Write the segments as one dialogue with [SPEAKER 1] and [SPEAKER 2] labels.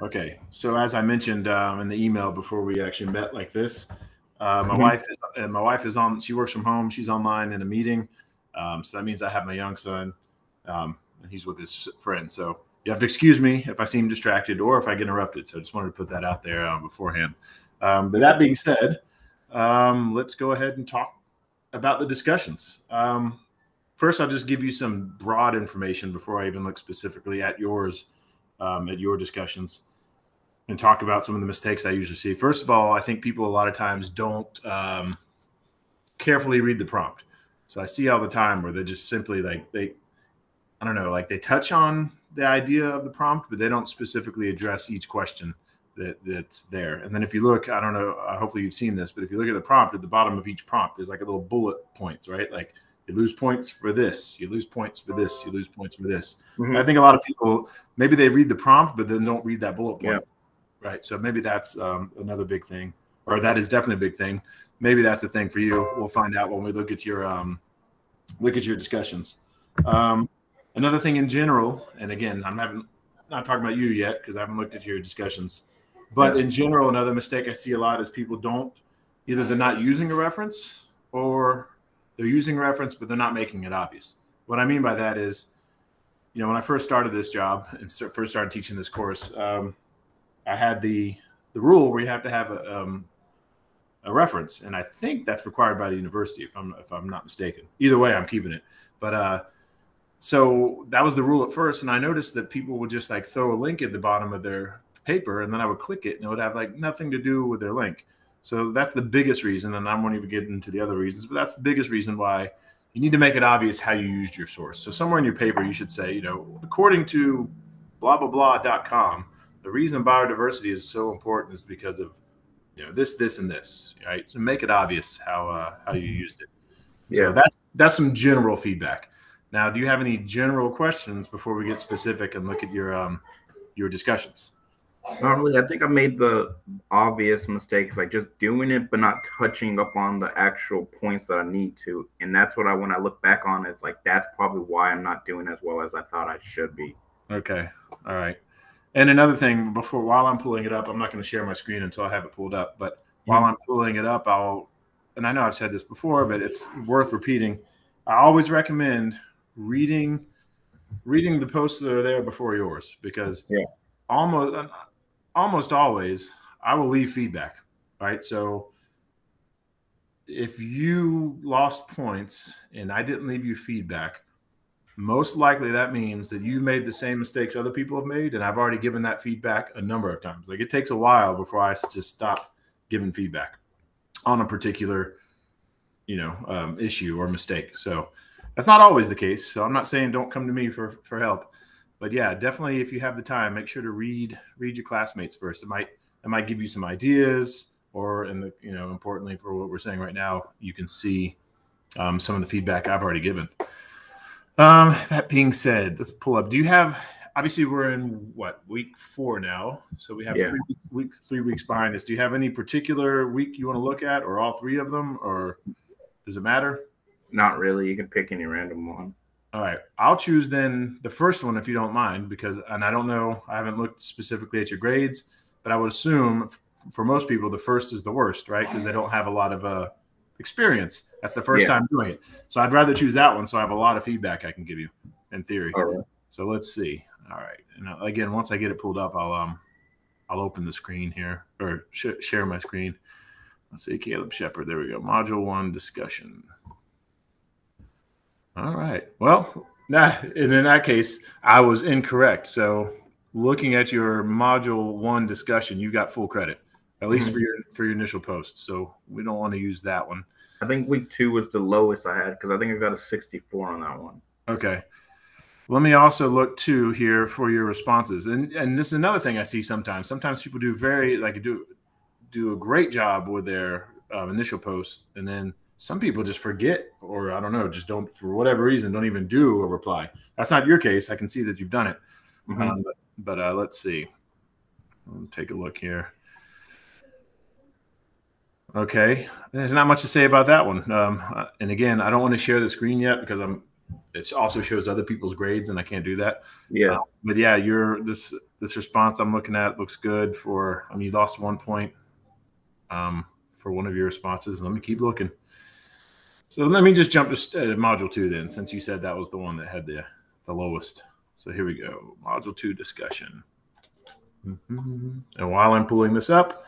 [SPEAKER 1] Okay. So as I mentioned in the email before we actually met like this, my
[SPEAKER 2] Mhm.
[SPEAKER 1] wife is on. She works from home. She's online in a meeting. So that means I have my young son, and he's with his friend. So you have to excuse me if I seem distracted or if I get interrupted. So I just wanted to put that out there beforehand. But that being said, let's go ahead and talk about the discussions. First, I'll just give you some broad information before I even look specifically at yours, at your discussions, and talk about some of the mistakes I usually see. First of all, I think people a lot of times don't carefully read the prompt. So I see all the time where they just simply I don't know, like they touch on the idea of the prompt, but they don't specifically address each question that's there. And then if you look, I don't know, hopefully you've seen this, but if you look at the prompt, at the bottom of each prompt, there's like a little bullet points, right? Like you lose points for this, you lose points for this, you lose points for this. And I think a lot of people, maybe they read the prompt, but then don't read that bullet point. Yeah. Right. So maybe that's another big thing, or that is definitely a big thing. Maybe that's a thing for you. We'll find out when we look at your discussions. Another thing in general, and again, not talking about you yet because I haven't looked at your discussions, but in general, another mistake I see a lot is people don't, either they're not using a reference or they're using a reference, but they're not making it obvious. What I mean by that is, when I first started this job and first started teaching this course, I had the rule where you have to have a reference, and I think that's required by the university if I'm not mistaken. Either way, I'm keeping it. But so that was the rule at first, and I noticed that people would just like throw a link at the bottom of their paper, and then I would click it, and it would have like nothing to do with their link. So that's the biggest reason, and I won't even get into the other reasons, but that's the biggest reason why you need to make it obvious how you used your source. So somewhere in your paper, you should say, according to blah, blah, blah.com, the reason biodiversity is so important is because of, this, and this, right? So make it obvious how you used it. So that's some general feedback. Now, do you have any general questions before we get specific and look at your discussions?
[SPEAKER 2] Not really. I think I made the obvious mistakes, like just doing it, but not touching up on the actual points that I need to. And that's what when I look back on, it's like, that's probably why I'm not doing as well as I thought I should be.
[SPEAKER 1] Okay. All right. And another thing while I'm pulling it up, I'm not going to share my screen until I have it pulled up, but while I'm pulling it up, and I know I've said this before, but it's worth repeating. I always recommend reading the posts that are there before yours, because almost always I will leave feedback, right? So if you lost points and I didn't leave you feedback, most likely that means that you made the same mistakes other people have made, and I've already given that feedback a number of times. Like it takes a while before I just stop giving feedback on a particular, issue or mistake. So that's not always the case. So I'm not saying don't come to me for help, but yeah, definitely if you have the time, make sure to read your classmates first. It might give you some ideas, or importantly for what we're saying right now, you can see some of the feedback I've already given. That being said, let's pull up. Do you have? Obviously, we're in week 4 now, so we have 3 weeks behind us. Do you have any particular week you want to look at, or all 3 of them, or does it matter?
[SPEAKER 2] Not really. You can pick any random one.
[SPEAKER 1] All right, I'll choose then the first one if you don't mind, and I don't know, I haven't looked specifically at your grades, but I would assume for most people the first is the worst, right? Because they don't have a lot of experience. That's the first time doing it. So I'd rather choose that one, so I have a lot of feedback I can give you in theory.
[SPEAKER 2] All right.
[SPEAKER 1] So let's see. All right. And again, once I get it pulled up, I'll open the screen here, or share my screen. Let's see, Caleb Shepard. There we go. Module 1 discussion. All right. Well, and in that case, I was incorrect. So looking at your Module 1 discussion, you got full credit, at least for your initial post. So we don't want to use that one.
[SPEAKER 2] I think week 2 was the lowest I had, because I think I got a 64 on that one.
[SPEAKER 1] Okay. Let me also look too here for your responses. And this is another thing I see sometimes. Sometimes people do do a great job with their initial posts, and then some people just forget, or I don't know, just don't, for whatever reason, don't even do a reply. That's not your case. I can see that you've done it. But let's see. Let's take a look here. Okay, there's not much to say about that one. And again, I don't want to share the screen yet because it also shows other people's grades, and I can't do that.
[SPEAKER 2] Yeah.
[SPEAKER 1] But yeah, this response I'm looking at looks good for, I mean, you lost 1 point for one of your responses. Let me keep looking. So let me just jump to module 2 then, since you said that was the one that had the lowest. So here we go, module 2 discussion. And while I'm pulling this up,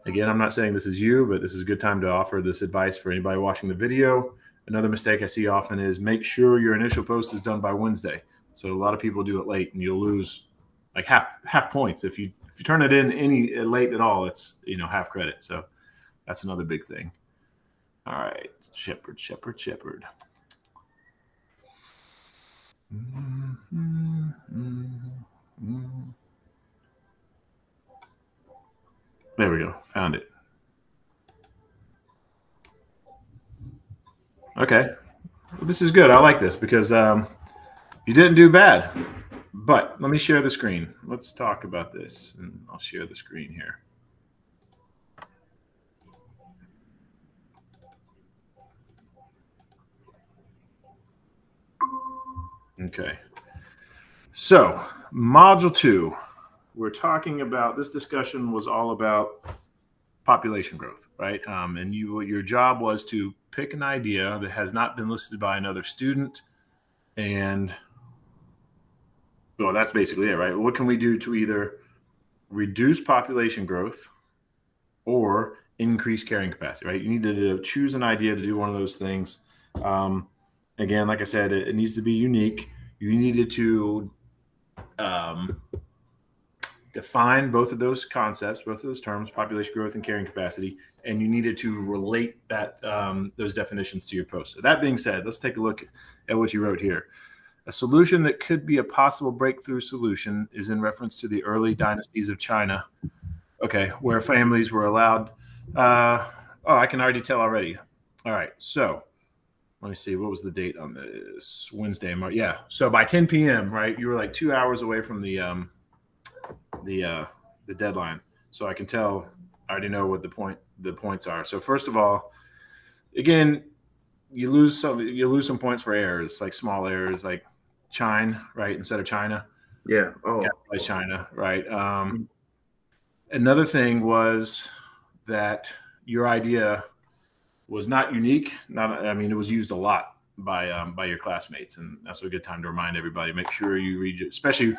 [SPEAKER 1] again, I'm not saying this is you, but this is a good time to offer this advice for anybody watching the video. Another mistake I see often is make sure your initial post is done by Wednesday. So a lot of people do it late, and you'll lose like half points. If you turn it in any late at all, it's, you know, half credit. So that's another big thing. All right, Shepherd. There we go. Found it. Okay. Well, this is good. I like this because you didn't do bad. But let me share the screen. Let's talk about this. And I'll share the screen here. Okay. So, module 2. We're talking about, this discussion was all about population growth, right? And your job was to pick an idea that has not been listed by another student, and well, that's basically it, right? What can we do to either reduce population growth or increase carrying capacity, right? You need to choose an idea to do one of those things. Again, like I said, it needs to be unique. You needed to define both of those concepts, both of those terms, population growth and carrying capacity, and you needed to relate that those definitions to your post. So that being said, let's take a look at what you wrote here. A solution that could be a possible breakthrough solution is in reference to the early dynasties of China, okay, where families were allowed. Oh, I can already tell already. All right, so let me see. What was the date on this? Wednesday, March. Yeah. So by 10 p.m., right, you were like 2 hours away from the deadline. So I can tell. I already know what the points are. So first of all, again, you lose some points for errors, like small errors, like China, right, instead of China.
[SPEAKER 2] Yeah. Oh,
[SPEAKER 1] capitalize China, right. Another thing was that your idea was not unique. I mean, it was used a lot by your classmates, and that's a good time to remind everybody. Make sure you read, especially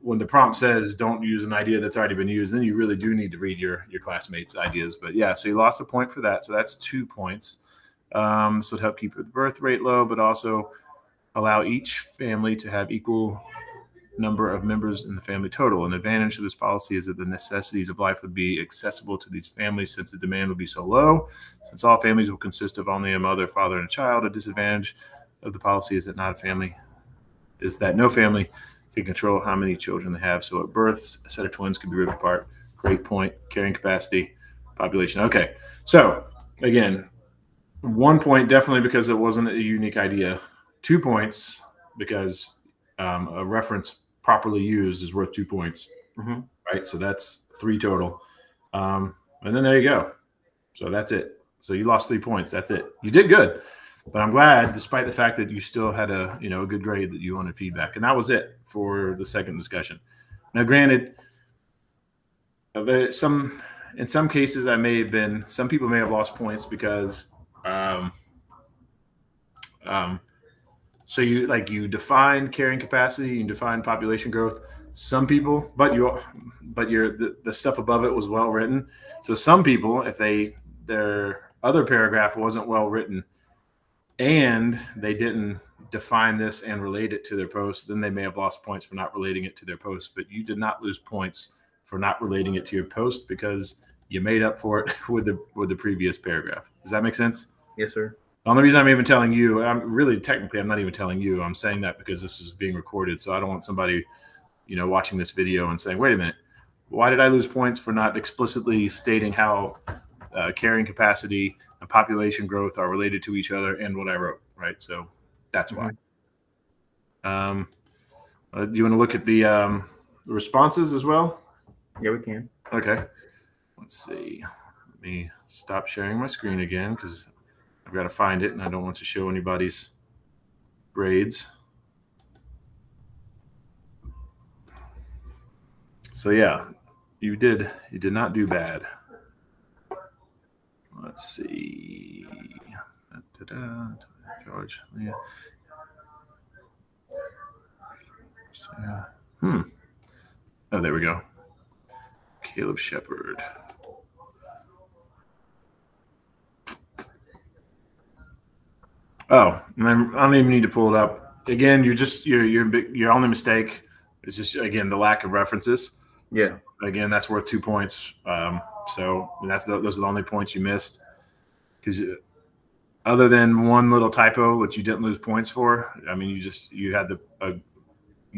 [SPEAKER 1] when the prompt says don't use an idea that's already been used. Then you really do need to read your classmates' ideas. But yeah, so you lost a point for that. So that's 2 points. So it helped keep the birth rate low, but also allow each family to have equal number of members in the family total. An advantage of this policy is that the necessities of life would be accessible to these families since the demand would be so low. Since all families will consist of only a mother, father, and a child, a disadvantage of the policy is that no family can control how many children they have. So at birth, a set of twins could be ripped apart. Great point. Carrying capacity, population. Okay. So again, 1 point definitely because it wasn't a unique idea. 2 points because a reference properly used is worth 2 points.
[SPEAKER 2] Mm-hmm.
[SPEAKER 1] Right. So that's 3 total. And then there you go. So that's it. So you lost 3 points. That's it. You did good. But I'm glad, despite the fact that you still had a good grade, that you wanted feedback. And that was it for the second discussion. Now, granted, in some cases, some people may have lost points because so you define carrying capacity, you define population growth. Some people, but the stuff above it was well written. So some people, if their other paragraph wasn't well written, and they didn't define this and relate it to their post, then they may have lost points for not relating it to their post. But you did not lose points for not relating it to your post because you made up for it with the previous paragraph. Does that make sense?
[SPEAKER 2] Yes, sir.
[SPEAKER 1] The only reason I'm even telling you, I'm not even telling you. I'm saying that because this is being recorded, so I don't want somebody, watching this video and saying, "Wait a minute, why did I lose points for not explicitly stating how carrying capacity and population growth are related to each other and what I wrote?" Right. So that's why. Do you want to look at the responses as well?
[SPEAKER 2] Yeah, we can.
[SPEAKER 1] Okay. Let's see. Let me stop sharing my screen again because I've got to find it and I don't want to show anybody's grades. So yeah, you did not do bad. Let's see. George. Yeah. Oh, there we go. Caleb Shepard. Oh, and then I don't even need to pull it up. Again, your only mistake is just, again, the lack of references.
[SPEAKER 2] Yeah.
[SPEAKER 1] So, again, that's worth 2 points. So those are the only points you missed, because other than one little typo, which you didn't lose points for, I mean, you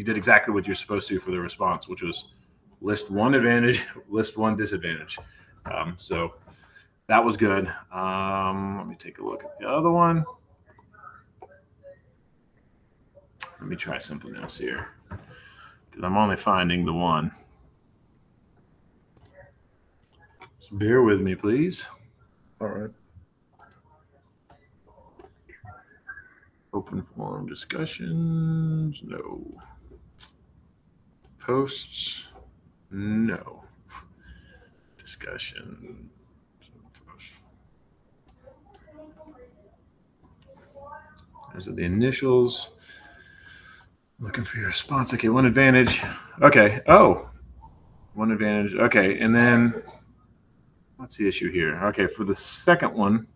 [SPEAKER 1] did exactly what you're supposed to for the response, which was list one advantage, list one disadvantage. So that was good. Let me take a look at the other one. Let me try something else here, because I'm only finding the one. So bear with me, please.
[SPEAKER 2] All right.
[SPEAKER 1] Open forum discussions, no. Posts, no. Discussion. Those are the initials. Looking for your response. Okay, one advantage. Okay. Oh, one advantage. Okay, and then what's the issue here? Okay, for the second one,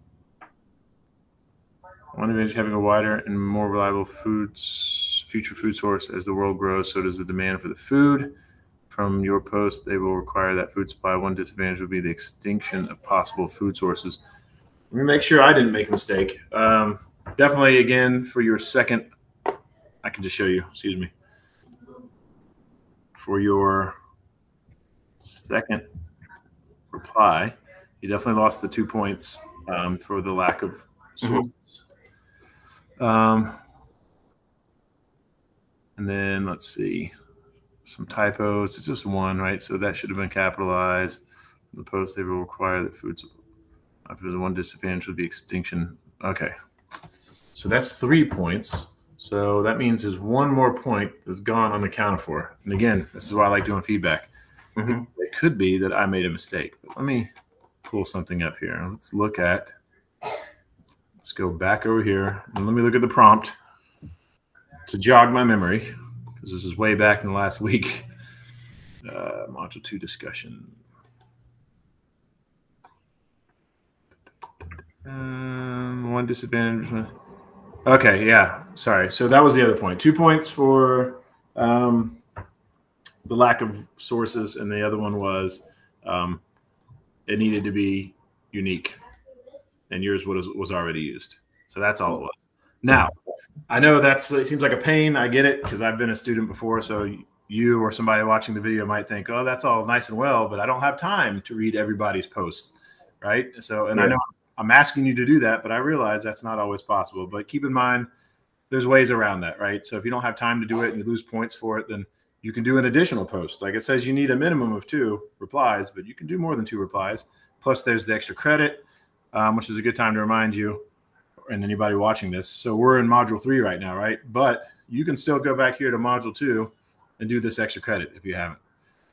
[SPEAKER 1] one advantage, having a wider and more reliable future food source. As the world grows, so does the demand for the food. From your post, they will require that food supply. One disadvantage would be the extinction of possible food sources. Let me make sure I didn't make a mistake. Definitely, again, for your second, I can just show you, excuse me. For your second reply, you definitely lost the 2 points for the lack of sources. And then let's see, some typos. It's just one, right? So that should have been capitalized. In the post, they will require that food supply. If there's one disadvantage, would be extinction. Okay. So that's 3 points. So that means there's one more point that's gone unaccounted for. And again, this is why I like doing feedback. It could be that I made a mistake. But let me pull something up here. Let's go back over here and let me look at the prompt to jog my memory, because this is way back in the last week. Module 2 discussion. One disadvantage. Okay, yeah, sorry. So that was the other point. 2 points for the lack of sources, and the other one was it needed to be unique, and yours was already used. So that's all it was. Now, I know it seems like a pain. I get it, because I've been a student before. So you or somebody watching the video might think, oh, that's all nice and well, but I don't have time to read everybody's posts, right? So, and I know I'm asking you to do that, but I realize that's not always possible. But keep in mind, there's ways around that, right? So if you don't have time to do it and you lose points for it, then you can do an additional post. Like it says, you need a minimum of 2 replies, but you can do more than 2 replies. Plus, there's the extra credit, which is a good time to remind you and anybody watching this. So we're in module 3 right now, right? But you can still go back here to module 2 and do this extra credit if you haven't.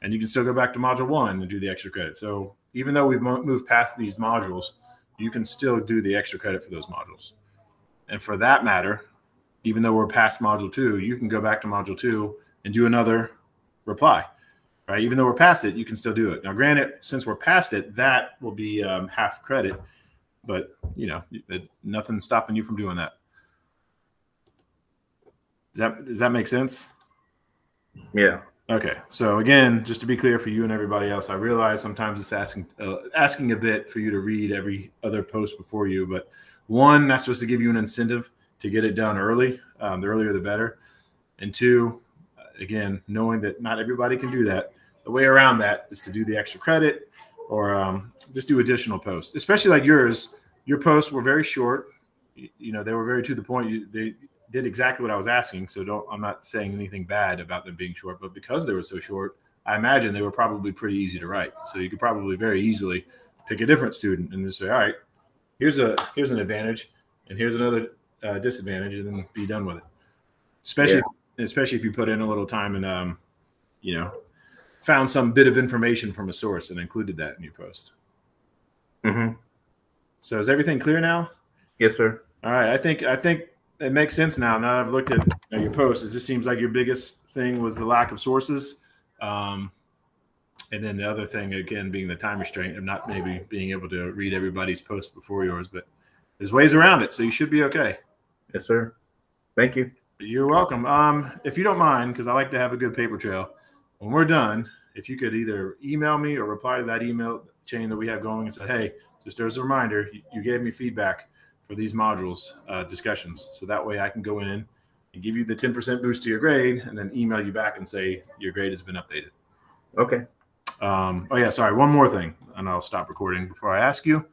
[SPEAKER 1] And you can still go back to module 1 and do the extra credit. So even though we've moved past these modules, you can still do the extra credit for those modules. And for that matter, even though we're past module 2, you can go back to module 2 and do another reply, right? Even though we're past it, you can still do it. Now, granted, since we're past it, that will be half credit, but you know, nothing's stopping you from doing that. Does that make sense?
[SPEAKER 2] Yeah.
[SPEAKER 1] Okay. So again, just to be clear for you and everybody else, I realize sometimes it's asking a bit for you to read every other post before you, but one, that's supposed to give you an incentive to get it done early. The earlier, the better. And 2, again, knowing that not everybody can do that. The way around that is to do the extra credit or just do additional posts, especially like yours. Your posts were very short. You know, they were very to the point. They did exactly what I was asking. So I'm not saying anything bad about them being short, but because they were so short, I imagine they were probably pretty easy to write. So you could probably very easily pick a different student and just say, all right, here's an advantage and here's another disadvantage, and then be done with it. Especially if you put in a little time and, you know, found some bit of information from a source and included that in your post.
[SPEAKER 2] Mm-hmm.
[SPEAKER 1] So is everything clear now?
[SPEAKER 2] Yes, sir.
[SPEAKER 1] All right. I think it makes sense now. Now that I've looked at your post, it just seems like your biggest thing was the lack of sources. And then the other thing, again, being the time restraint of not maybe being able to read everybody's post before yours, but there's ways around it. So you should be okay.
[SPEAKER 2] Yes, sir. Thank you.
[SPEAKER 1] You're welcome. If you don't mind, because I like to have a good paper trail, when we're done, if you could either email me or reply to that email chain that we have going and say, hey, just as a reminder, you gave me feedback for these modules discussions. So that way I can go in and give you the 10% boost to your grade and then email you back and say your grade has been updated.
[SPEAKER 2] Okay.
[SPEAKER 1] Oh, yeah, sorry. One more thing, and I'll stop recording before I ask you.